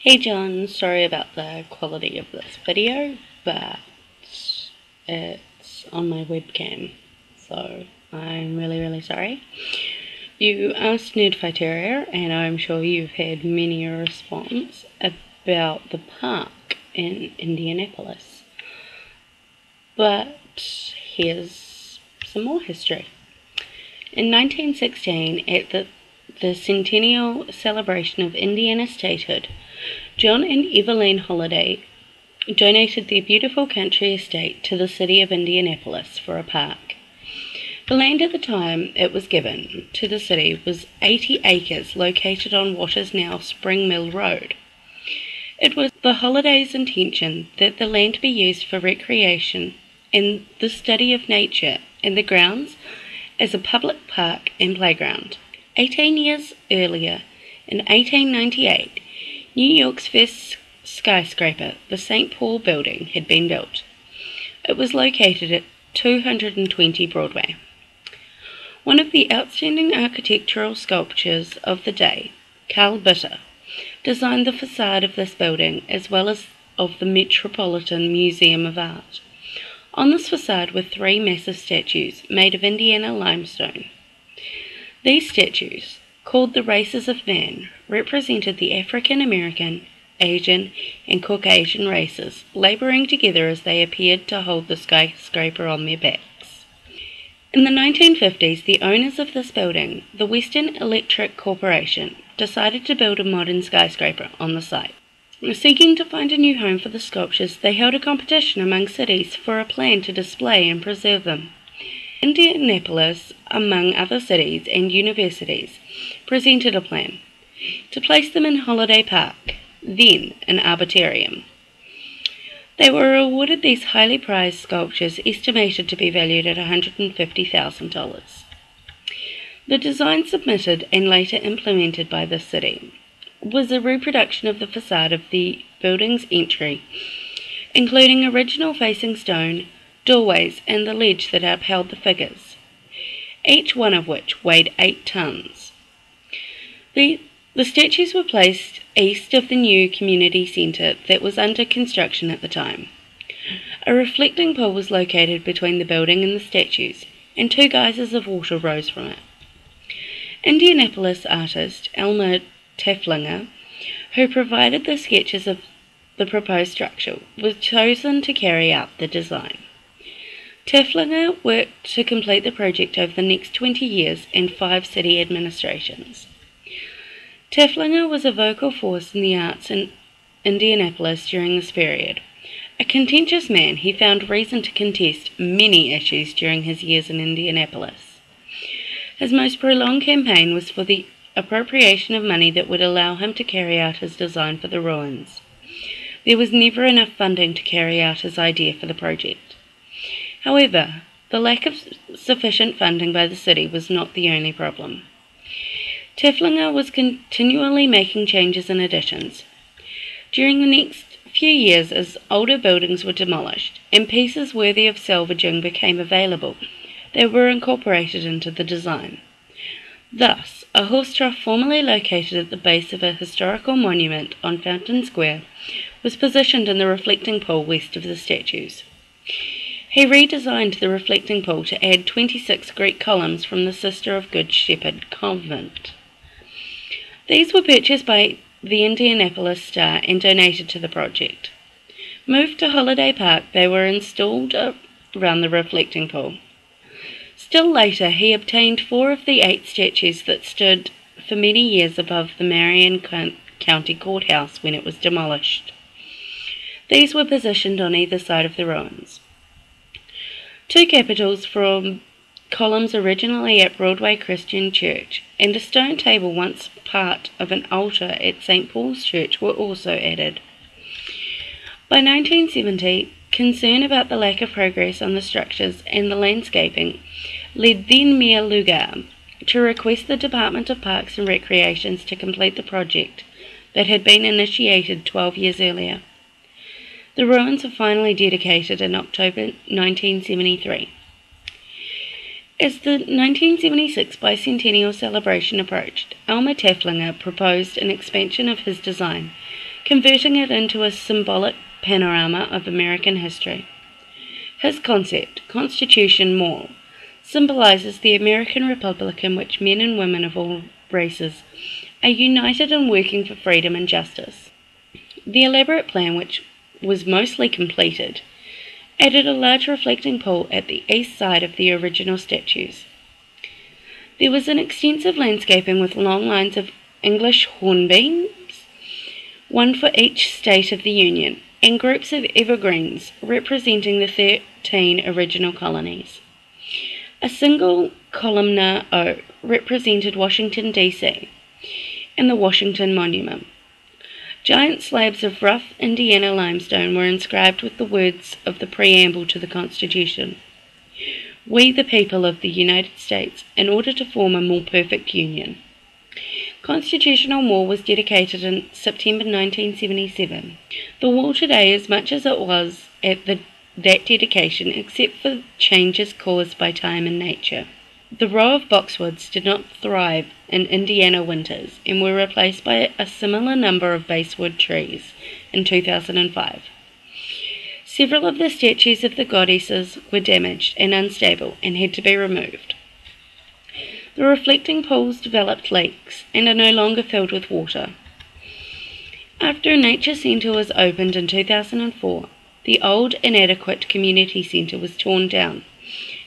Hey John, sorry about the quality of this video, but it's on my webcam, so I'm really sorry. You asked Nerdfi Terrier, and I'm sure you've had many a response about the park in Indianapolis. But here's some more history. In 1916, at the centennial celebration of Indiana statehood, John and Evelyn Holliday donated their beautiful country estate to the city of Indianapolis for a park. The land at the time it was given to the city was 80 acres located on what is now Spring Mill Road. It was the Hollidays' intention that the land be used for recreation and the study of nature and the grounds as a public park and playground. 18 years earlier, in 1898, New York's first skyscraper, the St. Paul Building, had been built. It was located at 220 Broadway. One of the outstanding architectural sculptures of the day, Carl Bitter, designed the facade of this building as well as of the Metropolitan Museum of Art. On this facade were three massive statues made of Indiana limestone. These statues, called the Races of Man, represented the African American, Asian, and Caucasian races, laboring together as they appeared to hold the skyscraper on their backs. In the 1950s, the owners of this building, the Western Electric Corporation, decided to build a modern skyscraper on the site. Seeking to find a new home for the sculptures, they held a competition among cities for a plan to display and preserve them. Indianapolis, among other cities and universities, presented a plan to place them in Holiday Park, then an arboretum. They were awarded these highly prized sculptures estimated to be valued at $150,000. The design submitted and later implemented by the city was a reproduction of the facade of the building's entry, including original facing stone, doorways, and the ledge that upheld the figures, each one of which weighed 8 tons. The statues were placed east of the new community centre that was under construction at the time. A reflecting pool was located between the building and the statues, and 2 geysers of water rose from it. Indianapolis artist Elmer Teflinger, who provided the sketches of the proposed structure, was chosen to carry out the design. Teflinger worked to complete the project over the next 20 years and 5 city administrations. Teflinger was a vocal force in the arts in Indianapolis during this period. A contentious man, he found reason to contest many issues during his years in Indianapolis. His most prolonged campaign was for the appropriation of money that would allow him to carry out his design for the ruins. There was never enough funding to carry out his idea for the project. However, the lack of sufficient funding by the city was not the only problem. Teflinger was continually making changes and additions. During the next few years, as older buildings were demolished and pieces worthy of salvaging became available, they were incorporated into the design. Thus, a horse trough formerly located at the base of a historical monument on Fountain Square was positioned in the reflecting pool west of the statues. He redesigned the reflecting pool to add 26 Greek columns from the Sister of Good Shepherd convent. These were purchased by the Indianapolis Star and donated to the project. Moved to Holiday Park, they were installed around the reflecting pool. Still later, he obtained 4 of the 8 statues that stood for many years above the Marion County Courthouse when it was demolished. These were positioned on either side of the ruins. 2 capitals from columns originally at Broadway Christian Church and a stone table once part of an altar at St. Paul's Church were also added. By 1970, concern about the lack of progress on the structures and the landscaping led then Mayor Lugar to request the Department of Parks and Recreations to complete the project that had been initiated 12 years earlier. The ruins were finally dedicated in October 1973. As the 1976 bicentennial celebration approached, Elmer Teflinger proposed an expansion of his design converting it into a symbolic panorama of American history. His concept, Constitution Mall, symbolizes the American Republic in which men and women of all races are united in working for freedom and justice. The elaborate plan, which was mostly completed, added a large reflecting pool at the east side of the original statues. There was an extensive landscaping with long lines of English hornbeams, one for each state of the Union, and groups of evergreens representing the 13 original colonies. A single columnar oak represented Washington, D.C., and the Washington Monument. Giant slabs of rough Indiana limestone were inscribed with the words of the preamble to the Constitution: "We, the people of the United States, in order to form a more perfect union." Constitutional Mall was dedicated in September 1977. The wall today is much as it was at that dedication, except for changes caused by time and nature. The row of boxwoods did not thrive in Indiana winters and were replaced by a similar number of basswood trees in 2005. Several of the statues of the goddesses were damaged and unstable and had to be removed. The reflecting pools developed leaks and are no longer filled with water. After a nature centre was opened in 2004, the old inadequate community centre was torn down,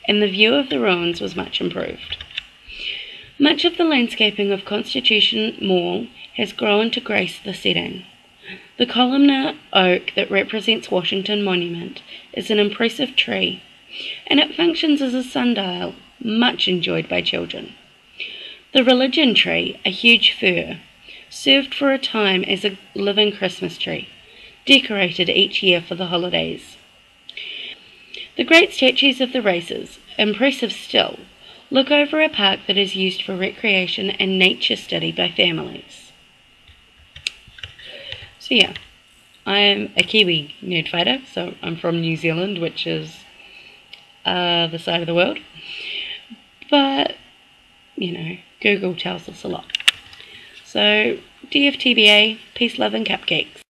and the view of the ruins was much improved. Much of the landscaping of Constitution Mall has grown to grace the setting. The columnar oak that represents Washington Monument is an impressive tree, and it functions as a sundial, much enjoyed by children. The religion tree, a huge fir, served for a time as a living Christmas tree, decorated each year for the holidays. The great statues of the races, impressive still, look over a park that is used for recreation and nature study by families. So yeah, I am a Kiwi nerd fighter, so I'm from New Zealand, which is the side of the world. But, you know, Google tells us a lot. So, DFTBA, peace, love and cupcakes.